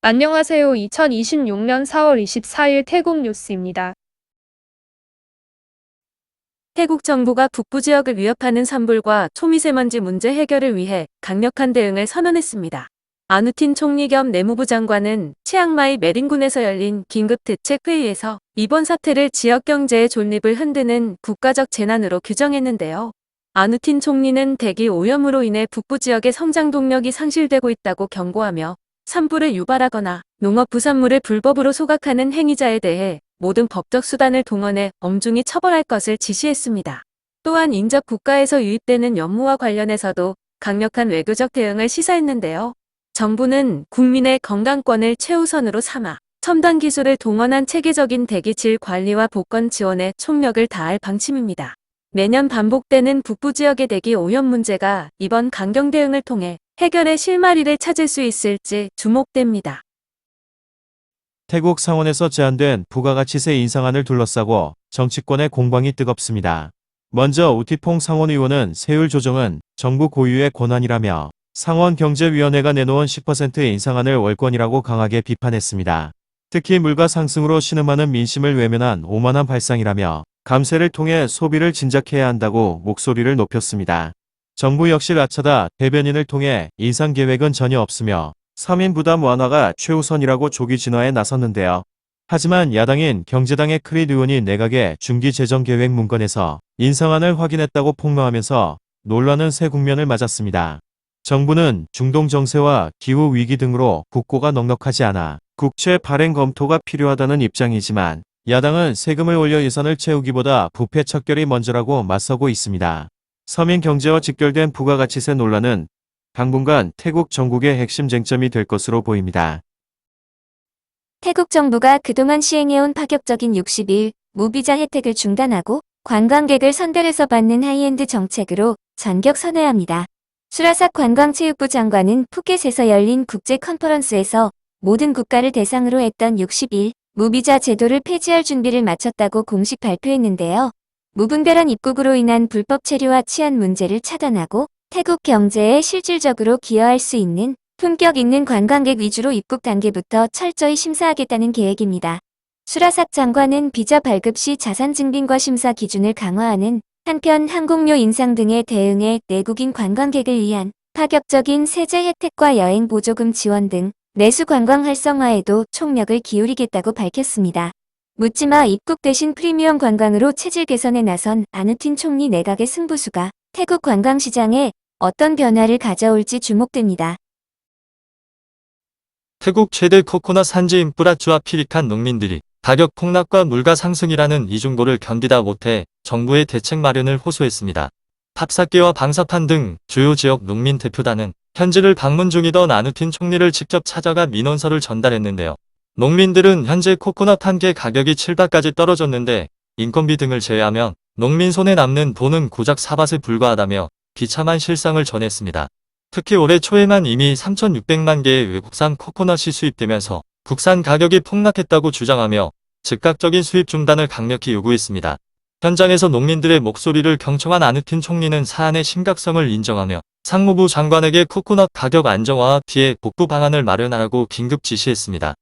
안녕하세요. 2026년 4월 24일 태국 뉴스입니다. 태국 정부가 북부 지역을 위협하는 산불과 초미세먼지 문제 해결을 위해 강력한 대응을 선언했습니다. 아누틴 총리 겸 내무부 장관은 치앙마이 메린군에서 열린 긴급 대책회의에서 이번 사태를 지역 경제의 존립을 흔드는 국가적 재난으로 규정했는데요. 아누틴 총리는 대기 오염으로 인해 북부 지역의 성장 동력이 상실되고 있다고 경고하며 산불을 유발하거나 농업 부산물을 불법으로 소각하는 행위자에 대해 모든 법적 수단을 동원해 엄중히 처벌할 것을 지시했습니다. 또한 인접 국가에서 유입되는 연무와 관련해서도 강력한 외교적 대응을 시사했는데요. 정부는 국민의 건강권을 최우선으로 삼아 첨단 기술을 동원한 체계적인 대기 질 관리와 복권 지원에 총력을 다할 방침입니다. 매년 반복되는 북부 지역의 대기 오염 문제가 이번 강경 대응을 통해 해결의 실마리를 찾을 수 있을지 주목됩니다. 태국 상원에서 제안된 부가가치세 인상안을 둘러싸고 정치권의 공방이 뜨겁습니다. 먼저 우티퐁 상원 의원은 세율 조정은 정부 고유의 권한이라며 상원경제위원회가 내놓은 10% 인상안을 월권이라고 강하게 비판했습니다. 특히 물가 상승으로 신음하는 민심을 외면한 오만한 발상이라며 감세를 통해 소비를 진작해야 한다고 목소리를 높였습니다. 정부 역시 라차다 대변인을 통해 인상 계획은 전혀 없으며 서민 부담 완화가 최우선이라고 조기 진화에 나섰는데요. 하지만 야당인 경제당의 크릿 의원이 내각의 중기재정계획 문건에서 인상안을 확인했다고 폭로하면서 논란은 새 국면을 맞았습니다. 정부는 중동 정세와 기후 위기 등으로 국고가 넉넉하지 않아 국채 발행 검토가 필요하다는 입장이지만 야당은 세금을 올려 예산을 채우기보다 부패 척결이 먼저라고 맞서고 있습니다. 서민 경제와 직결된 부가가치세 논란은 당분간 태국 전국의 핵심 쟁점이 될 것으로 보입니다. 태국 정부가 그동안 시행해온 파격적인 60일 무비자 혜택을 중단하고 관광객을 선별해서 받는 하이엔드 정책으로 전격 선회합니다. 수라삭 관광체육부 장관은 푸켓에서 열린 국제 컨퍼런스에서 모든 국가를 대상으로 했던 60일 무비자 제도를 폐지할 준비를 마쳤다고 공식 발표했는데요. 무분별한 입국으로 인한 불법 체류와 치안 문제를 차단하고 태국 경제에 실질적으로 기여할 수 있는 품격 있는 관광객 위주로 입국 단계부터 철저히 심사하겠다는 계획입니다. 수라삭 장관은 비자 발급 시 자산 증빙과 심사 기준을 강화하는 한편 항공료 인상 등에 대응해 내국인 관광객을 위한 파격적인 세제 혜택과 여행 보조금 지원 등 내수 관광 활성화에도 총력을 기울이겠다고 밝혔습니다. 묻지마 입국 대신 프리미엄 관광으로 체질 개선에 나선 아누틴 총리 내각의 승부수가 태국 관광시장에 어떤 변화를 가져올지 주목됩니다. 태국 최대 코코넛 산지인 뿌라쭈와 피릭한 농민들이 가격 폭락과 물가 상승이라는 이중고를 견디다 못해 정부의 대책 마련을 호소했습니다. 탑사케와 방사판 등 주요 지역 농민 대표단은 현지를 방문 중이던 아누틴 총리를 직접 찾아가 민원서를 전달했는데요. 농민들은 현재 코코넛 한 개 가격이 7바트까지 떨어졌는데 인건비 등을 제외하면 농민 손에 남는 돈은 고작 4바트에 불과하다며 비참한 실상을 전했습니다. 특히 올해 초에만 이미 3,600만 개의 외국산 코코넛이 수입되면서 국산 가격이 폭락했다고 주장하며 즉각적인 수입 중단을 강력히 요구했습니다. 현장에서 농민들의 목소리를 경청한 아누틴 총리는 사안의 심각성을 인정하며 상무부 장관에게 코코넛 가격 안정화와 피해 복구 방안을 마련하라고 긴급 지시했습니다.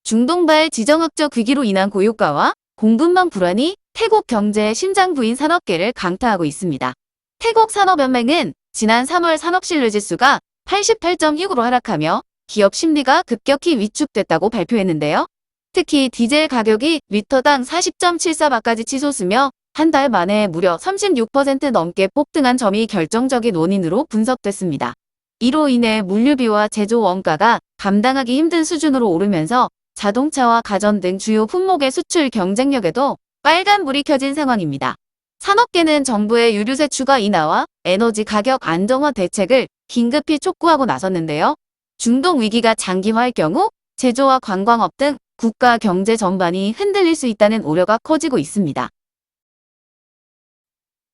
중동발 지정학적 위기로 인한 고유가와 공급망 불안이 태국 경제의 심장부인 산업계를 강타하고 있습니다. 태국 산업연맹은 지난 3월 산업신뢰지수가 88.6으로 하락하며 기업 심리가 급격히 위축됐다고 발표했는데요. 특히 디젤 가격이 리터당 40.74바트까지 치솟으며 한 달 만에 무려 36% 넘게 폭등한 점이 결정적인 원인으로 분석됐습니다. 이로 인해 물류비와 제조 원가가 감당하기 힘든 수준으로 오르면서 자동차와 가전 등 주요 품목의 수출 경쟁력에도 빨간불이 켜진 상황입니다. 산업계는 정부의 유류세 추가 인하와 에너지 가격 안정화 대책을 긴급히 촉구하고 나섰는데요. 중동 위기가 장기화할 경우 제조와 관광업 등 국가 경제 전반이 흔들릴 수 있다는 우려가 커지고 있습니다.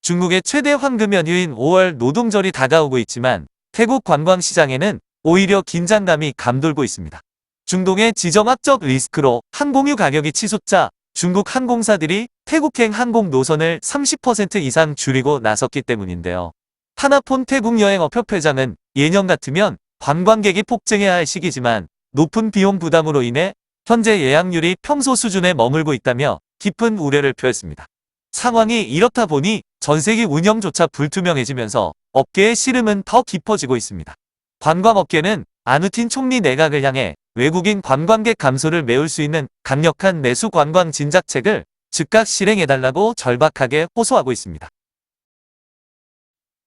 중국의 최대 황금 연휴인 5월 노동절이 다가오고 있지만 태국 관광시장에는 오히려 긴장감이 감돌고 있습니다. 중동의 지정학적 리스크로 항공유 가격이 치솟자 중국 항공사들이 태국행 항공 노선을 30% 이상 줄이고 나섰기 때문인데요. 하나폰 태국여행업협회장은 예년 같으면 관광객이 폭증해야 할 시기지만 높은 비용 부담으로 인해 현재 예약률이 평소 수준에 머물고 있다며 깊은 우려를 표했습니다. 상황이 이렇다 보니 전세기 운영조차 불투명해지면서 업계의 시름은 더 깊어지고 있습니다. 관광업계는 아누틴 총리 내각을 향해 외국인 관광객 감소를 메울 수 있는 강력한 내수 관광 진작책을 즉각 실행해달라고 절박하게 호소하고 있습니다.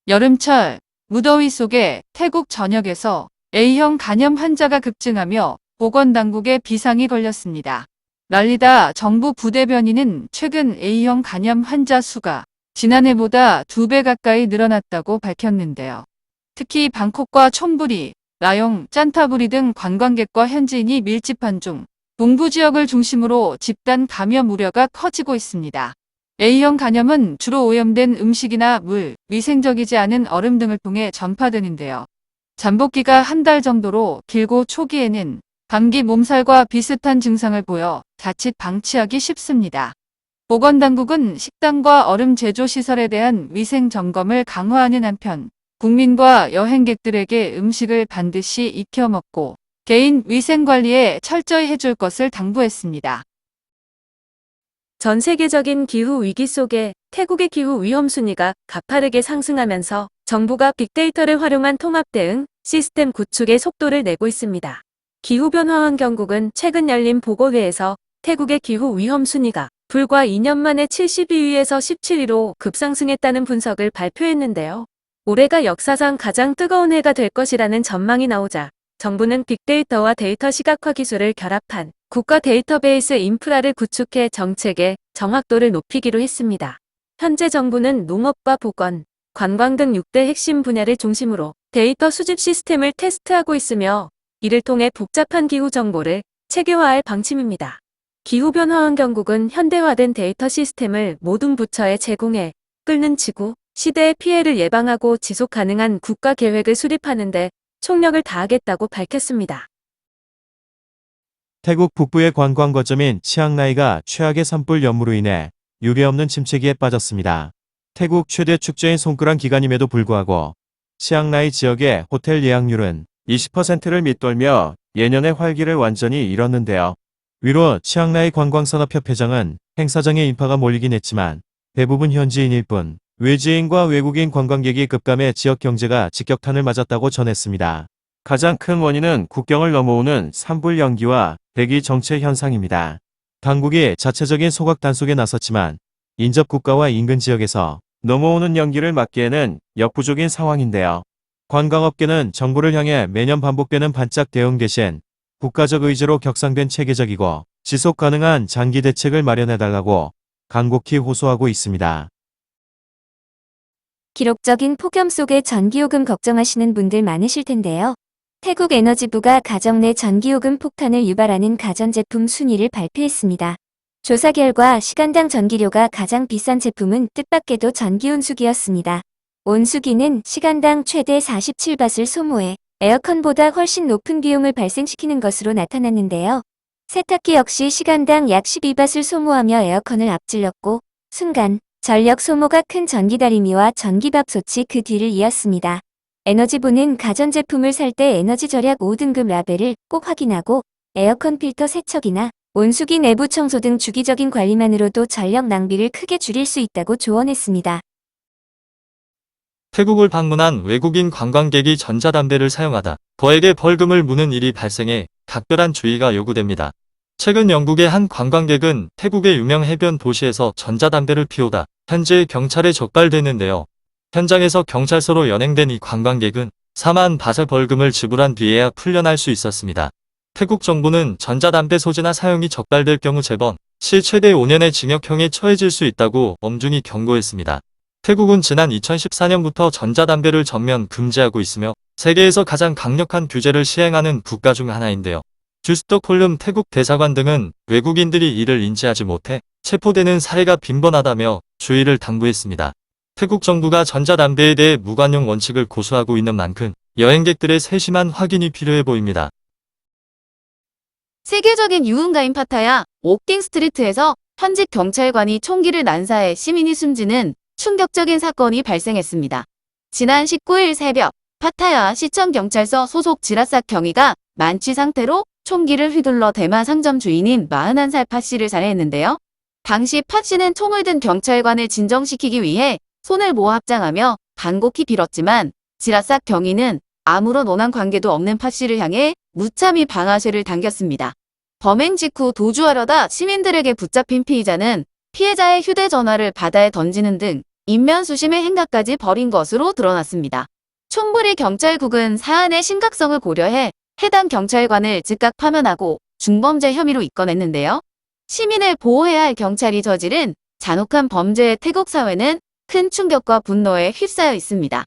여름철 무더위 속에 태국 전역에서 A형 간염 환자가 급증하며 보건당국에 비상이 걸렸습니다. 랄리다 정부 부대변인은 최근 A형 간염 환자 수가 지난해보다 2배 가까이 늘어났다고 밝혔는데요. 특히 방콕과 촌부리, 라용, 짠타부리 등 관광객과 현지인이 밀집한 중 동부 지역을 중심으로 집단 감염 우려가 커지고 있습니다. A형 간염은 주로 오염된 음식이나 물, 위생적이지 않은 얼음 등을 통해 전파되는데요. 잠복기가 한 달 정도로 길고 초기에는 감기 몸살과 비슷한 증상을 보여 자칫 방치하기 쉽습니다. 보건당국은 식당과 얼음 제조 시설에 대한 위생 점검을 강화하는 한편 국민과 여행객들에게 음식을 반드시 익혀 먹고 개인 위생 관리에 철저히 해줄 것을 당부했습니다. 전 세계적인 기후 위기 속에 태국의 기후 위험 순위가 가파르게 상승하면서 정부가 빅데이터를 활용한 통합 대응 시스템 구축에 속도를 내고 있습니다. 기후변화환경국은 최근 열린 보고회에서 태국의 기후 위험 순위가 불과 2년 만에 72위에서 17위로 급상승했다는 분석을 발표했는데요. 올해가 역사상 가장 뜨거운 해가 될 것이라는 전망이 나오자 정부는 빅데이터와 데이터 시각화 기술을 결합한 국가 데이터베이스 인프라를 구축해 정책의 정확도를 높이기로 했습니다. 현재 정부는 농업과 보건, 관광 등 6대 핵심 분야를 중심으로 데이터 수집 시스템을 테스트하고 있으며 이를 통해 복잡한 기후 정보를 체계화할 방침입니다. 기후변화환경국은 현대화된 데이터 시스템을 모든 부처에 제공해 끓는 지구, 시대의 피해를 예방하고 지속 가능한 국가 계획을 수립하는 데 총력을 다하겠다고 밝혔습니다. 태국 북부의 관광 거점인 치앙라이가 최악의 산불 연무로 인해 유례없는 침체기에 빠졌습니다. 태국 최대 축제인 송크란 기간임에도 불구하고 치앙라이 지역의 호텔 예약률은 20%를 밑돌며 예년의 활기를 완전히 잃었는데요. 위로 치앙라이 관광산업협회장은 행사장에 인파가 몰리긴 했지만 대부분 현지인일 뿐 외지인과 외국인 관광객이 급감해 지역 경제가 직격탄을 맞았다고 전했습니다. 가장 큰 원인은 국경을 넘어오는 산불 연기와 대기 정체 현상입니다. 당국이 자체적인 소각 단속에 나섰지만 인접 국가와 인근 지역에서 넘어오는 연기를 막기에는 역부족인 상황인데요. 관광업계는 정부를 향해 매년 반복되는 반짝 대응 대신 국가적 의지로 격상된 체계적이고 지속 가능한 장기 대책을 마련해달라고 간곡히 호소하고 있습니다. 기록적인 폭염 속에 전기요금 걱정하시는 분들 많으실 텐데요. 태국 에너지부가 가정 내 전기요금 폭탄을 유발하는 가전제품 순위를 발표했습니다. 조사 결과 시간당 전기료가 가장 비싼 제품은 뜻밖에도 전기온수기였습니다. 온수기는 시간당 최대 47밭을 소모해 에어컨보다 훨씬 높은 비용을 발생시키는 것으로 나타났는데요. 세탁기 역시 시간당 약 12밭을 소모하며 에어컨을 앞질렀고 순간 전력 소모가 큰 전기다리미와 전기밥솥이 그 뒤를 이었습니다. 에너지부는 가전제품을 살 때 에너지 절약 5등급 라벨을 꼭 확인하고 에어컨 필터 세척이나 온수기 내부 청소 등 주기적인 관리만으로도 전력 낭비를 크게 줄일 수 있다고 조언했습니다. 태국을 방문한 외국인 관광객이 전자담배를 사용하다 거액의 벌금을 무는 일이 발생해 각별한 주의가 요구됩니다. 최근 영국의 한 관광객은 태국의 유명 해변 도시에서 전자담배를 피우다 현재 경찰에 적발됐는데요. 현장에서 경찰서로 연행된 이 관광객은 4만 바트 벌금을 지불한 뒤에야 풀려날 수 있었습니다. 태국 정부는 전자담배 소지나 사용이 적발될 경우 재범 시 최대 5년의 징역형에 처해질 수 있다고 엄중히 경고했습니다. 태국은 지난 2014년부터 전자담배를 전면 금지하고 있으며 세계에서 가장 강력한 규제를 시행하는 국가 중 하나인데요. 주스톡홀름 태국 대사관 등은 외국인들이 이를 인지하지 못해 체포되는 사례가 빈번하다며 주의를 당부했습니다. 태국 정부가 전자담배에 대해 무관용 원칙을 고수하고 있는 만큼 여행객들의 세심한 확인이 필요해 보입니다. 세계적인 유흥가인 파타야 옥팅 스트리트에서 현직 경찰관이 총기를 난사해 시민이 숨지는 충격적인 사건이 발생했습니다. 지난 19일 새벽 파타야 시청경찰서 소속 지라삭 경위가 만취 상태로 총기를 휘둘러 대마 상점 주인인 41살 파 씨를 살해했는데요. 당시 파 씨는 총을 든 경찰관을 진정시키기 위해 손을 모아 합장하며 간곡히 빌었지만 지라삭 경위는 아무런 원한 관계도 없는 파 씨를 향해 무참히 방아쇠를 당겼습니다. 범행 직후 도주하려다 시민들에게 붙잡힌 피의자는 피해자의 휴대전화를 바다에 던지는 등 인면수심의 행각까지 벌인 것으로 드러났습니다. 촌부리 경찰국은 사안의 심각성을 고려해 해당 경찰관을 즉각 파면하고 중범죄 혐의로 입건했는데요. 시민을 보호해야 할 경찰이 저지른 잔혹한 범죄에 태국 사회는 큰 충격과 분노에 휩싸여 있습니다.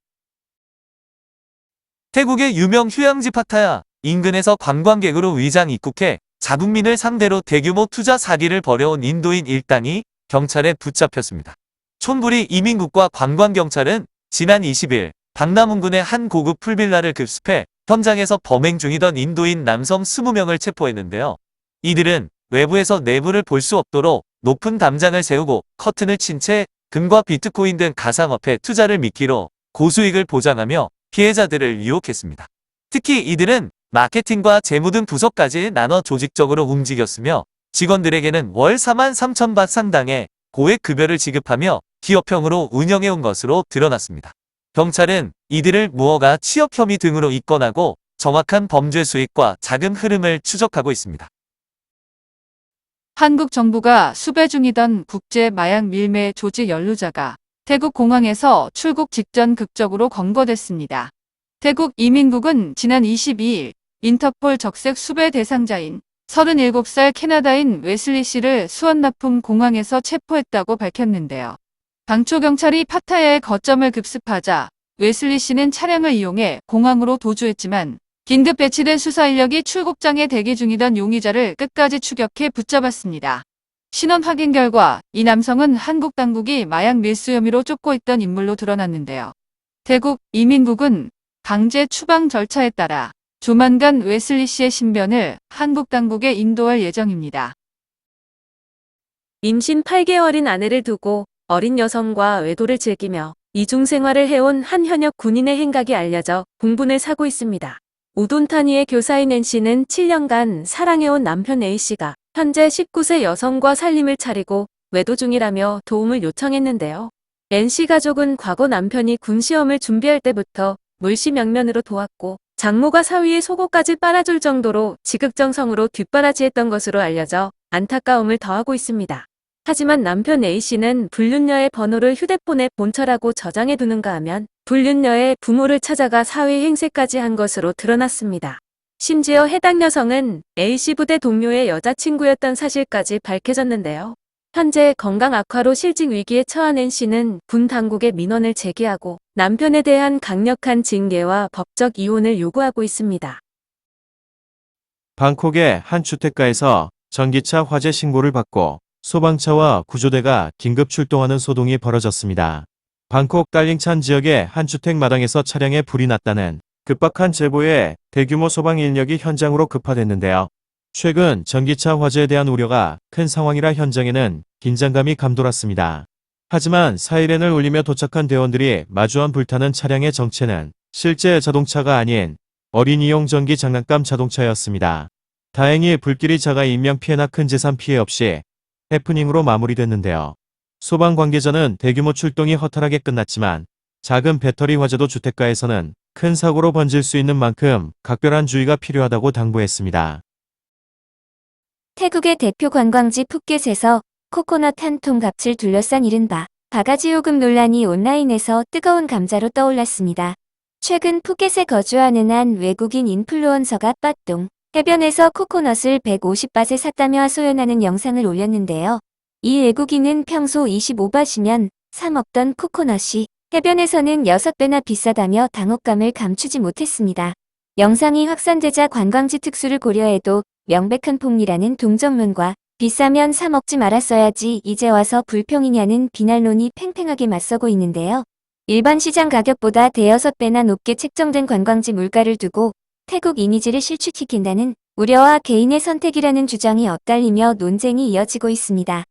태국의 유명 휴양지 파타야 인근에서 관광객으로 위장 입국해 자국민을 상대로 대규모 투자 사기를 벌여온 인도인 일당이 경찰에 붙잡혔습니다. 촌부리 이민국과 관광경찰은 지난 20일 박나문군의 한 고급 풀빌라를 급습해 현장에서 범행 중이던 인도인 남성 20명을 체포했는데요. 이들은 외부에서 내부를 볼 수 없도록 높은 담장을 세우고 커튼을 친 채 금과 비트코인 등 가상화폐 투자를 미끼로 고수익을 보장하며 피해자들을 유혹했습니다. 특히 이들은 마케팅과 재무 등 부서까지 나눠 조직적으로 움직였으며 직원들에게는 월 43,000바 상당의 고액 급여를 지급하며 기업형으로 운영해온 것으로 드러났습니다. 경찰은 이들을 무허가 취업 혐의 등으로 입건하고 정확한 범죄 수익과 자금 흐름을 추적하고 있습니다. 한국 정부가 수배 중이던 국제 마약 밀매 조직 연루자가 태국 공항에서 출국 직전 극적으로 검거됐습니다. 태국 이민국은 지난 22일 인터폴 적색 수배 대상자인 37살 캐나다인 웨슬리 씨를 수원납품 공항에서 체포했다고 밝혔는데요. 당초 경찰이 파타야의 거점을 급습하자 웨슬리 씨는 차량을 이용해 공항으로 도주했지만 긴급 배치된 수사 인력이 출국장에 대기 중이던 용의자를 끝까지 추격해 붙잡았습니다. 신원 확인 결과 이 남성은 한국 당국이 마약 밀수 혐의로 쫓고 있던 인물로 드러났는데요. 태국 이민국은 강제 추방 절차에 따라 조만간 웨슬리 씨의 신변을 한국 당국에 인도할 예정입니다. 임신 8개월인 아내를 두고 어린 여성과 외도를 즐기며 이중 생활을 해온 한 현역 군인의 행각이 알려져 공분을 사고 있습니다. 우돈타니의 교사인 N씨는 7년간 사랑해온 남편 A씨가 현재 19세 여성과 살림을 차리고 외도 중이라며 도움을 요청했는데요. N씨 가족은 과거 남편이 군 시험을 준비할 때부터 물심양면으로 도왔고 장모가 사위의 속옷까지 빨아줄 정도로 지극정성으로 뒷바라지했던 것으로 알려져 안타까움을 더하고 있습니다. 하지만 남편 A씨는 불륜녀의 번호를 휴대폰에 본처라고 저장해두는가 하면 불륜녀의 부모를 찾아가 사위 행세까지 한 것으로 드러났습니다. 심지어 해당 여성은 A씨 부대 동료의 여자친구였던 사실까지 밝혀졌는데요. 현재 건강 악화로 실직 위기에 처한 N씨는 군 당국에 민원을 제기하고 남편에 대한 강력한 징계와 법적 이혼을 요구하고 있습니다. 방콕의 한 주택가에서 전기차 화재 신고를 받고 소방차와 구조대가 긴급 출동하는 소동이 벌어졌습니다. 방콕 딸링찬 지역의 한 주택 마당에서 차량에 불이 났다는 급박한 제보에 대규모 소방 인력이 현장으로 급파됐는데요. 최근 전기차 화재에 대한 우려가 큰 상황이라 현장에는 긴장감이 감돌았습니다. 하지만 사이렌을 울리며 도착한 대원들이 마주한 불타는 차량의 정체는 실제 자동차가 아닌 어린이용 전기 장난감 자동차였습니다. 다행히 불길이 작아 인명피해나 큰 재산 피해 없이 해프닝으로 마무리됐는데요. 소방 관계자는 대규모 출동이 허탈하게 끝났지만 작은 배터리 화재도 주택가에서는 큰 사고로 번질 수 있는 만큼 각별한 주의가 필요하다고 당부했습니다. 태국의 대표 관광지 푸켓에서 코코넛 한 통 값을 둘러싼 이른바 바가지 요금 논란이 온라인에서 뜨거운 감자로 떠올랐습니다. 최근 푸켓에 거주하는 한 외국인 인플루언서가 빠똥 해변에서 코코넛을 150밭에 샀다며 하소연하는 영상을 올렸는데요. 이 외국인은 평소 25밭이면 사 먹던 코코넛이 해변에서는 6배나 비싸다며 당혹감을 감추지 못했습니다. 영상이 확산되자 관광지 특수를 고려해도 명백한 폭리라는 동정론과 비싸면 사 먹지 말았어야지 이제 와서 불평이냐는 비난론이 팽팽하게 맞서고 있는데요. 일반 시장 가격보다 대여섯 배나 높게 책정된 관광지 물가를 두고 태국 이미지를 실추시킨다는 우려와 개인의 선택이라는 주장이 엇갈리며 논쟁이 이어지고 있습니다.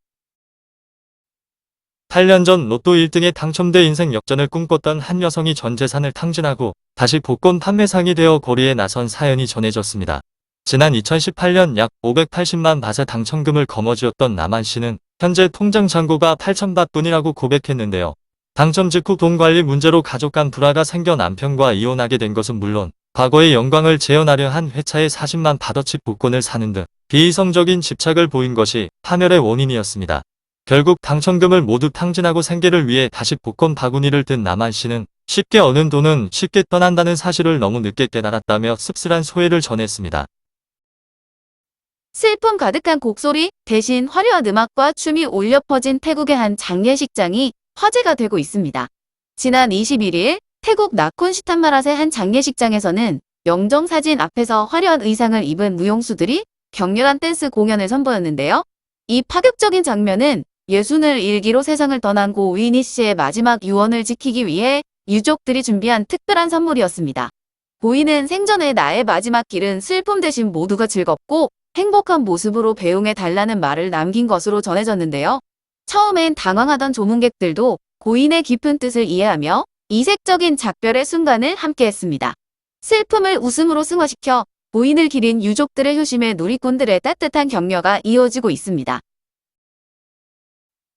8년 전 로또 1등에 당첨돼 인생 역전을 꿈꿨던 한 여성이 전 재산을 탕진하고 다시 복권 판매상이 되어 거리에 나선 사연이 전해졌습니다. 지난 2018년 약 580만 밭의 당첨금을 거머쥐었던 남한 씨는 현재 통장 잔고가 8,000밭뿐이라고 고백했는데요. 당첨 직후 돈 관리 문제로 가족 간 불화가 생겨 남편과 이혼하게 된 것은 물론 과거의 영광을 재현하려 한 회차에 40만 밭어치 복권을 사는 등 비이성적인 집착을 보인 것이 파멸의 원인이었습니다. 결국 당첨금을 모두 탕진하고 생계를 위해 다시 복권 바구니를 든 남한 씨는 쉽게 얻은 돈은 쉽게 떠난다는 사실을 너무 늦게 깨달았다며 씁쓸한 소회를 전했습니다. 슬픔 가득한 곡소리 대신 화려한 음악과 춤이 울려 퍼진 태국의 한 장례식장이 화제가 되고 있습니다. 지난 21일 태국 나콘 시탄마랏의 한 장례식장에서는 영정사진 앞에서 화려한 의상을 입은 무용수들이 격렬한 댄스 공연을 선보였는데요. 이 파격적인 장면은 예순을 일기로 세상을 떠난 고 위니 씨의 마지막 유언을 지키기 위해 유족들이 준비한 특별한 선물이었습니다. 고인은 생전에 나의 마지막 길은 슬픔 대신 모두가 즐겁고 행복한 모습으로 배웅해 달라는 말을 남긴 것으로 전해졌는데요. 처음엔 당황하던 조문객들도 고인의 깊은 뜻을 이해하며 이색적인 작별의 순간을 함께했습니다. 슬픔을 웃음으로 승화시켜 고인을 기린 유족들의 효심에 누리꾼들의 따뜻한 격려가 이어지고 있습니다.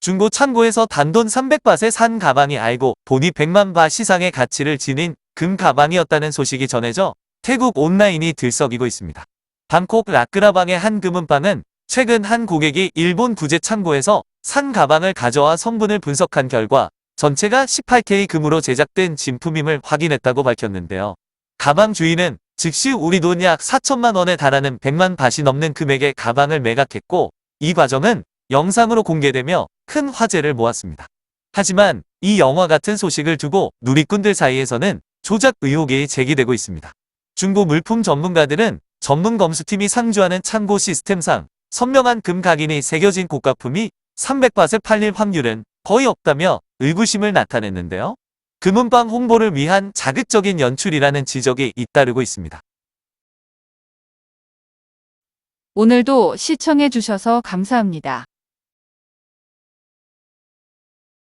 중고 창고에서 단돈 300밭에 산 가방이 알고 보니 100만 바 시상의 가치를 지닌 금 가방이었다는 소식이 전해져 태국 온라인이 들썩이고 있습니다. 방콕 라크라방의 한 금은방은 최근 한 고객이 일본 구제 창고에서 산 가방을 가져와 성분을 분석한 결과 전체가 18K 금으로 제작된 진품임을 확인했다고 밝혔는데요. 가방 주인은 즉시 우리 돈 약 4천만 원에 달하는 100만 밭이 넘는 금액의 가방을 매각했고 이 과정은 영상으로 공개되며 큰 화제를 모았습니다. 하지만 이 영화 같은 소식을 두고 누리꾼들 사이에서는 조작 의혹이 제기되고 있습니다. 중고 물품 전문가들은 전문 검수팀이 상주하는 창고 시스템상 선명한 금 각인이 새겨진 고가품이 300밭에 팔릴 확률은 거의 없다며 의구심을 나타냈는데요. 금은방 홍보를 위한 자극적인 연출이라는 지적이 잇따르고 있습니다. 오늘도 시청해 주셔서 감사합니다.